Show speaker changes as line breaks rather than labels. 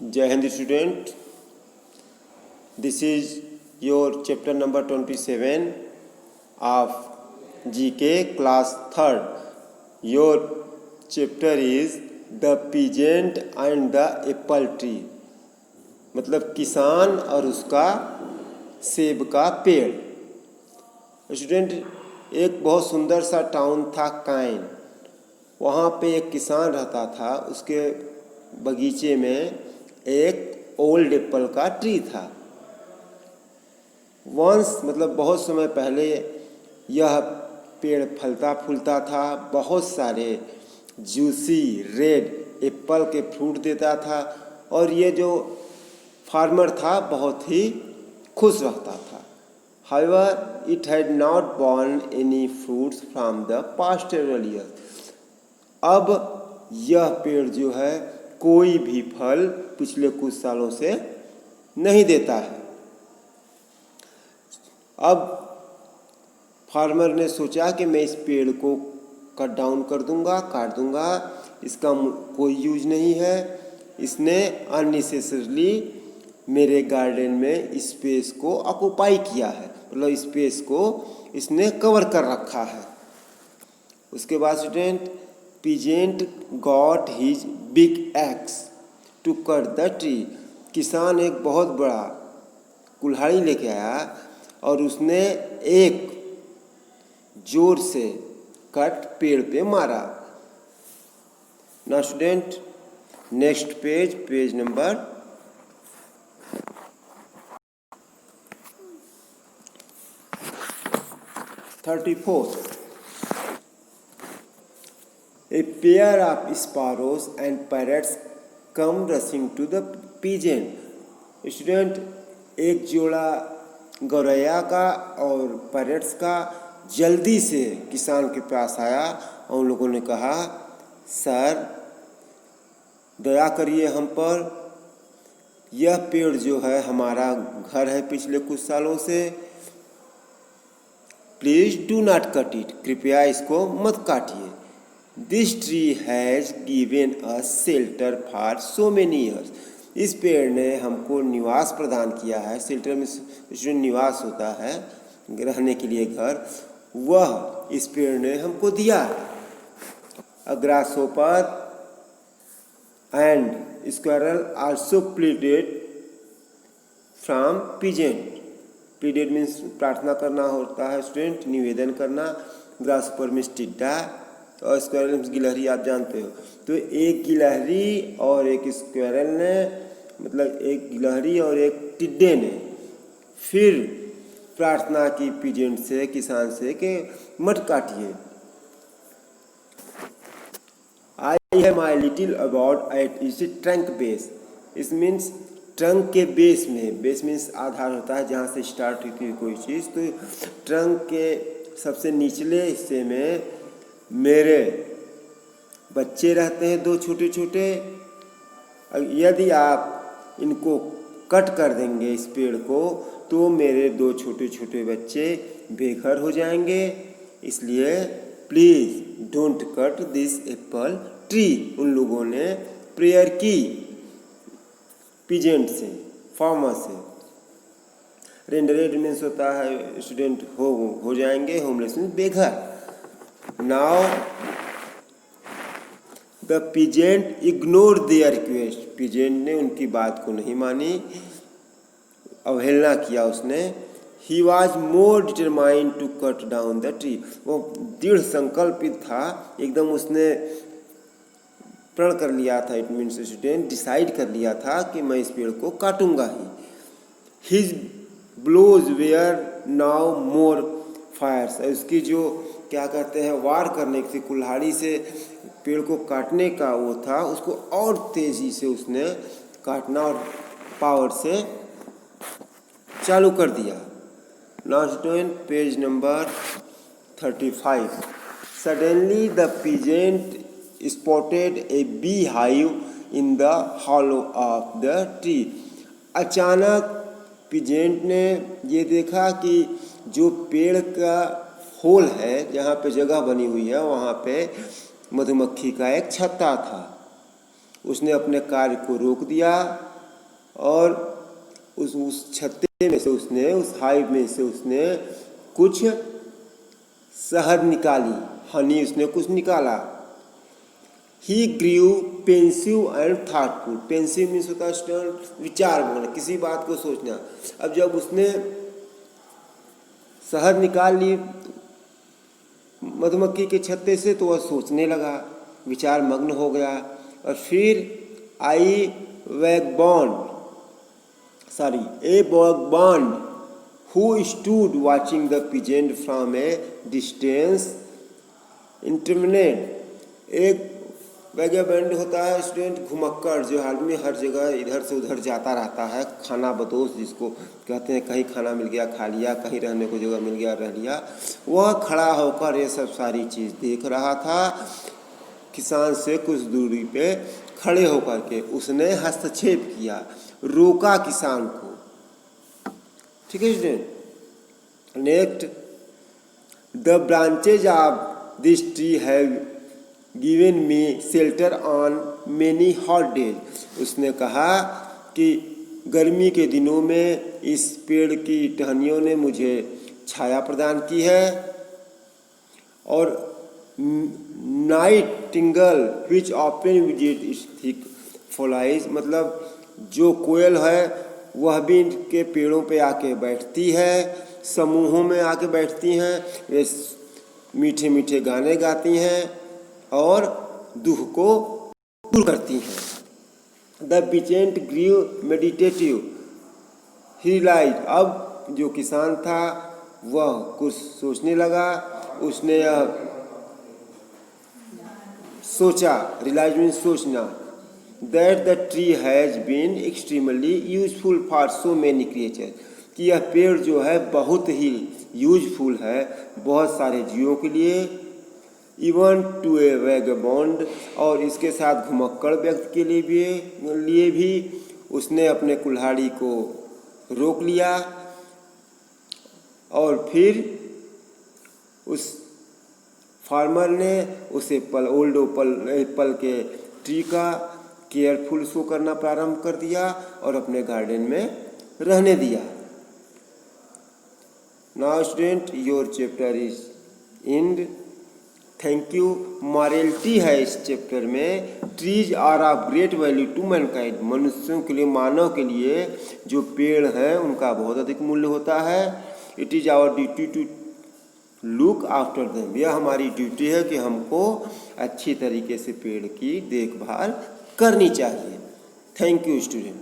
Jai Hind student, this is your chapter number 27 of GK class 3rd. Your chapter is the peasant and the apple tree. मतलब किसान और उसका सेब का पेड़। स्टूडेंट, एक बहुत सुंदर सा टाउन था काइन। वहाँ पे एक किसान रहता था। उसके बगीचे में एक ओल्ड एप्पल का ट्री था। वंस मतलब बहुत समय पहले यह पेड़ फलता फूलता था। बहुत सारे जूसी रेड एप्पल के फ्रूट देता था और ये जो फार्मर था बहुत ही खुश रहता था। However, it had not borne any fruits from the past several years. अब यह पेड़ जो है कोई भी फल पिछले कुछ सालों से नहीं देता है। अब फार्मर ने सोचा कि मैं इस पेड़ को कट डाउन कर दूंगा, काट दूंगा, इसका कोई यूज नहीं है। इसने अननेसेसरली मेरे गार्डन में स्पेस को ऑक्युपाई किया है, मतलब स्पेस को इसने कवर कर रखा है। उसके बाद student, peasant got his big axe to cut the tree. किसान एक बहुत बड़ा कुल्हाड़ी लेके आया और उसने एक जोर से कट पेड़ पे मारा। Now student, next page, page number 34. A pair of sparrows and parrots come rushing to the peasant. Student, एक जोड़ा गौरैया का और पैरट्स का जल्दी से किसान के पास आया और उन लोगों ने कहा, सर दया करिए हम पर। यह पेड़ जो है हमारा घर है पिछले कुछ सालों से। Please do not cut it, कृपया इसको मत काटिए। This tree has given us shelter for so many years. इस पेड़ ने हमको निवास प्रदान किया है। शेल्टर में जो निवास होता है, रहने के लिए घर, वह इस पेड़ ने हमको दिया है। A grasshopper and squirrel also pleaded from peasant. Pleaded means प्रार्थना करना होता है स्टूडेंट, निवेदन करना। ग्रासहोपर मीन्स टिड्डा और स्क्वायरल मीन्स गिलहरी, आप जानते हो। तो एक गिलहरी और एक स्क्वायरल ने, मतलब एक गिलहरी और एक टिड्डे ने फिर प्रार्थना की पीजेंट से, किसान से, कि मत काटिए। आई है my little about at is trunk base. इस मीन्स ट्रंक के बेस में, बेस मीन्स आधार होता है जहाँ से स्टार्ट होती है कोई चीज़। तो ट्रंक के सबसे निचले हिस्से में मेरे बच्चे रहते हैं, दो छोटे छोटे। यदि आप इनको कट कर देंगे इस पेड़ को, तो मेरे दो छोटे छोटे बच्चे बेघर हो जाएंगे। इसलिए please don't cut this Apple tree. उन लोगों ने प्रेयर की पीजेंट से, फार्मर से। रेंडरेड मीन्स होता है स्टूडेंट हो जाएंगे, होमलेस मीन्स बेघर। Now the peasant ignore their request. Peasant ने उनकी बात को नहीं मानी, अवहेलना किया उसने। He was more determined to cut down the tree. वो दृढ़ संकल्पित था, एकदम उसने प्रण कर लिया था। इट मीन्स स्टूडेंट डिसाइड कर लिया था कि मैं इस पेड़ को काटूंगा ही। His blows were now more fierce. उसकी जो क्या कहते हैं, वार करने की, कुल्हाड़ी से पेड़ को काटने का वो था, उसको और तेजी से उसने काटना और पावर से चालू कर दिया। Now student, page number 35. Suddenly the peasant spotted a beehive in the hollow of the tree. अचानक पीजेंट ने ये देखा कि जो पेड़ का होल है, जहाँ पे जगह बनी हुई है, वहाँ पे मधुमक्खी का एक छत्ता था। उसने अपने कार्य को रोक दिया और उस छत्ते में से उसने, उस हाइव में से उसने कुछ शहद निकाली, हनी उसने कुछ निकाला। He grew pensive and thoughtful. Pensive means होता है विचार करना, किसी बात को सोचना। अब जब उसने शहद निकाल ली मधुमक्खी के छत्ते से, तो वह सोचने लगा, विचार मग्न हो गया। और फिर a vagabond who stood watching the peasant from a distance intervened. एक वैगबॉन्ड होता है स्टूडेंट, घुमक्कड़, जो आदमी हर जगह इधर से उधर जाता रहता है, खाना बदोश जिसको कहते हैं, कहीं खाना मिल गया खा लिया, कहीं रहने को जगह मिल गया रह लिया। वह खड़ा होकर ये सब सारी चीज़ देख रहा था। किसान से कुछ दूरी पे खड़े होकर के उसने हस्तक्षेप किया, रोका किसान को। ठीक है student. Next, the branches of this tree have given me shelter on many hot days. उसने कहा कि गर्मी के दिनों में इस पेड़ की टहनियों ने मुझे छाया प्रदान की है। और nightingale which often visit its thick foliage, मतलब जो कोयल है वह भी इनके पेड़ों पे आके बैठती है, समूहों में आके बैठती हैं, वे मीठे मीठे गाने गाती हैं और दुख को दूर करती हैं। The peasant grieve meditative, he realise. अब जो किसान था वह कुछ सोचने लगा। उसने सोचा, रियलाइज मीन्स सोचना, that the tree has been extremely useful for so many creature, कि यह पेड़ जो है बहुत ही यूजफुल है बहुत सारे जीवों के लिए। इवन टू ए वैगबॉन्ड, और इसके साथ घुमक्कड़ व्यक्ति के लिए भी उसने अपने कुल्हाड़ी को रोक लिया। और फिर उस फार्मर ने उसे ओल्ड एप्पल के ट्री का केयरफुल शो करना प्रारंभ कर दिया और अपने गार्डन में रहने दिया। Now student, your chapter is end. Thank you. Morality है इस चैप्टर में, trees are of great value to mankind. मनुष्यों के लिए, मानव के लिए जो पेड़ हैं उनका बहुत अधिक मूल्य होता है। It is our duty to look after them. यह हमारी ड्यूटी है कि हमको अच्छी तरीके से पेड़ की देखभाल करनी चाहिए। Thank you student.